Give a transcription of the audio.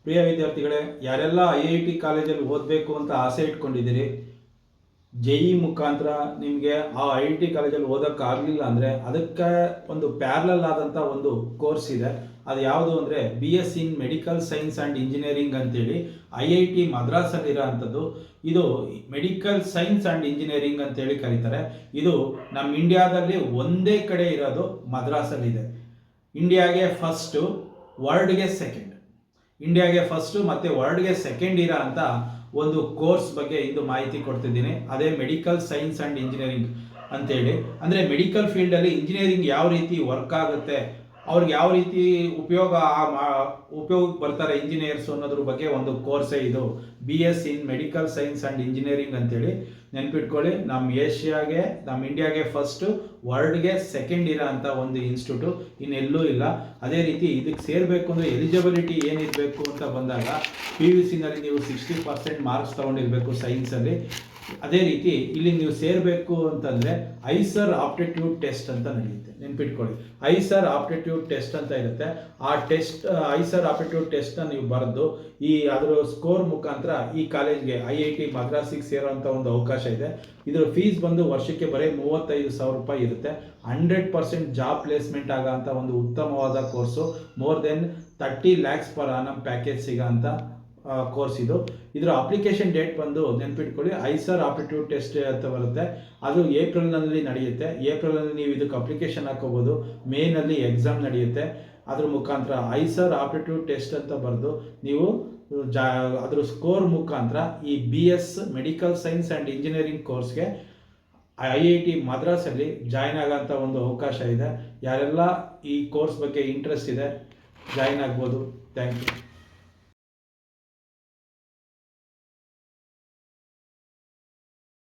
ಪ್ರಿಯ ವಿದ್ಯಾರ್ಥಿಗಳೇ, ಯಾರೆಲ್ಲ IIT ಕಾಲೇಜಲ್ಲಿ ಓದಬೇಕು ಅಂತ ಆಸೆ ಇಟ್ಕೊಂಡಿದ್ದೀರಿ, JEE ಮುಖಾಂತರ ನಿಮಗೆ ಆ IIT ಕಾಲೇಜಲ್ಲಿ ಓದೋಕ್ಕಾಗಲಿಲ್ಲ ಅಂದರೆ ಅದಕ್ಕೆ ಒಂದು ಪ್ಯಾರಲಲ್ ಆದಂಥ ಒಂದು ಕೋರ್ಸ್ ಇದೆ. ಅದು ಯಾವುದು ಅಂದರೆ BS in medical science and engineering ಅಂತೇಳಿ IIT ಮದ್ರಾಸಲ್ಲಿರೋ ಅಂಥದ್ದು. ಇದು ಮೆಡಿಕಲ್ ಸೈನ್ಸ್ ಆ್ಯಂಡ್ ಇಂಜಿನಿಯರಿಂಗ್ ಅಂತೇಳಿ ಕರೀತಾರೆ. ಇದು ನಮ್ಮ ಇಂಡಿಯಾದಲ್ಲಿ ಒಂದೇ ಕಡೆ ಇರೋದು, ಮದ್ರಾಸಲ್ಲಿದೆ. ಇಂಡಿಯಾಗೆ ಫಸ್ಟು, ವರ್ಲ್ಡ್ಗೆ ಸೆಕೆಂಡ್. ಇಂಡಿಯಾಗೆ ಫಸ್ಟು ಮತ್ತು ವರ್ಲ್ಡ್ಗೆ ಸೆಕೆಂಡ್ ಇರೋ ಅಂತ ಒಂದು ಕೋರ್ಸ್ ಬಗ್ಗೆ ಇಂದು ಮಾಹಿತಿ ಕೊಡ್ತಿದ್ದೀನಿ. ಅದೇ ಮೆಡಿಕಲ್ ಸೈನ್ಸ್ ಆ್ಯಂಡ್ ಇಂಜಿನಿಯರಿಂಗ್ ಅಂತೇಳಿ. ಅಂದರೆ ಮೆಡಿಕಲ್ ಫೀಲ್ಡಲ್ಲಿ ಇಂಜಿನಿಯರಿಂಗ್ ಯಾವ ರೀತಿ ವರ್ಕ್ ಆಗುತ್ತೆ, ಅವ್ರಿಗೆ ಯಾವ ರೀತಿ ಉಪಯೋಗಕ್ಕೆ ಬರ್ತಾರೆ ಇಂಜಿನಿಯರ್ಸ್ ಅನ್ನೋದ್ರ ಬಗ್ಗೆ ಒಂದು ಕೋರ್ಸೇ ಇದು. BS in medical science and engineering ಅಂತೇಳಿ ನೆನ್ಪಿಟ್ಕೊಳ್ಳಿ. ನಮ್ಮ ಏಷ್ಯಾಗೆ, ನಮ್ಮ ಇಂಡಿಯಾಗೆ ಫಸ್ಟು, ವರ್ಲ್ಡ್ಗೆ ಸೆಕೆಂಡ್ ಇರೋ ಅಂಥ ಒಂದು ಇನ್ಸ್ಟಿಟ್ಯೂಟು ಇನ್ನೆಲ್ಲೂ ಇಲ್ಲ. ಅದೇ ರೀತಿ ಇದಕ್ಕೆ ಸೇರಬೇಕು ಅಂದರೆ ಎಲಿಜಿಬಿಲಿಟಿ ಏನಿರಬೇಕು ಅಂತ ಬಂದಾಗ PUCನಲ್ಲಿ ನೀವು 60% ಮಾರ್ಕ್ಸ್ ತೊಗೊಂಡಿರಬೇಕು ಸೈನ್ಸಲ್ಲಿ. ಅದೇ ರೀತಿ ಇಲ್ಲಿ ನೀವು ಸೇರಬೇಕು ಅಂತಂದರೆ ಐಸರ್ ಆಪ್ಟಿಟ್ಯೂಡ್ ಟೆಸ್ಟ್ ಅಂತ ನಡೆಯುತ್ತೆ, ನೆನ್ಪಿಟ್ಕೊಳ್ಳಿ. ಐಸರ್ ಆಪ್ಟಿಟ್ಯೂಡ್ ಟೆಸ್ಟ್ ಅಂತ ಇರುತ್ತೆ. ಆ ಟೆಸ್ಟ್, ಐಸರ್ ಆಪ್ಟಿಟ್ಯೂಡ್ ಟೆಸ್ಟ್ನ ನೀವು ಬರೆದು ಅದರ ಸ್ಕೋರ್ ಮುಖಾಂತರ ಈ ಕಾಲೇಜ್ಗೆ IIT ಮದ್ರಾಸಿಗೆ ಸೇರೋಂಥ ಒಂದು ಅವಕಾಶ ಇದೆ. ಇದರ ಫೀಸ್ ಬಂದು ವರ್ಷಕ್ಕೆ ಬರೀ 35,000 ರೂಪಾಯಿ ಇರುತ್ತೆ. 100% ಜಾಬ್ ಪ್ಲೇಸ್ಮೆಂಟ್ ಆಗೋಂಥ ಒಂದು ಉತ್ತಮವಾದ course. More than 30 lakhs per annum package ಸಿಗೋಂಥ ಕೋರ್ಸ್ ಇದು. ಇದರ ಅಪ್ಲಿಕೇಶನ್ ಡೇಟ್ ಬಂದು ನೆನ್ಪಿಟ್ಕೊಳ್ಳಿ, ಐಸರ್ ಆಪ್ಟಿಟ್ಯೂಡ್ ಟೆಸ್ಟ್ ಅಂತ ಬರುತ್ತೆ. ಅದು ಏಪ್ರಿಲ್ನಲ್ಲಿ ನಡೆಯುತ್ತೆ. ಏಪ್ರಿಲಲ್ಲಿ ನೀವು ಇದಕ್ಕೆ ಅಪ್ಲಿಕೇಶನ್ ಹಾಕೋಬೋದು. ಮೇನಲ್ಲಿ ಎಕ್ಸಾಮ್ ನಡೆಯುತ್ತೆ. ಅದ್ರ ಮುಖಾಂತರ ಐಸರ್ ಆಪ್ಟಿಟ್ಯೂಡ್ ಟೆಸ್ಟ್ ಅಂತ ಬರೆದು ನೀವು ಅದ್ರ ಸ್ಕೋರ್ ಮುಖಾಂತರ ಈ BS medical science and engineering ಕೋರ್ಸ್ಗೆ IIT ಮದ್ರಾಸಲ್ಲಿ ಜಾಯ್ನ್ ಆಗೋಂಥ ಒಂದು ಅವಕಾಶ ಇದೆ. ಯಾರೆಲ್ಲ ಈ ಕೋರ್ಸ್ ಬಗ್ಗೆ ಇಂಟ್ರೆಸ್ಟ್ ಇದೆ, ಜಾಯ್ನ್ ಆಗ್ಬೋದು. Thank you.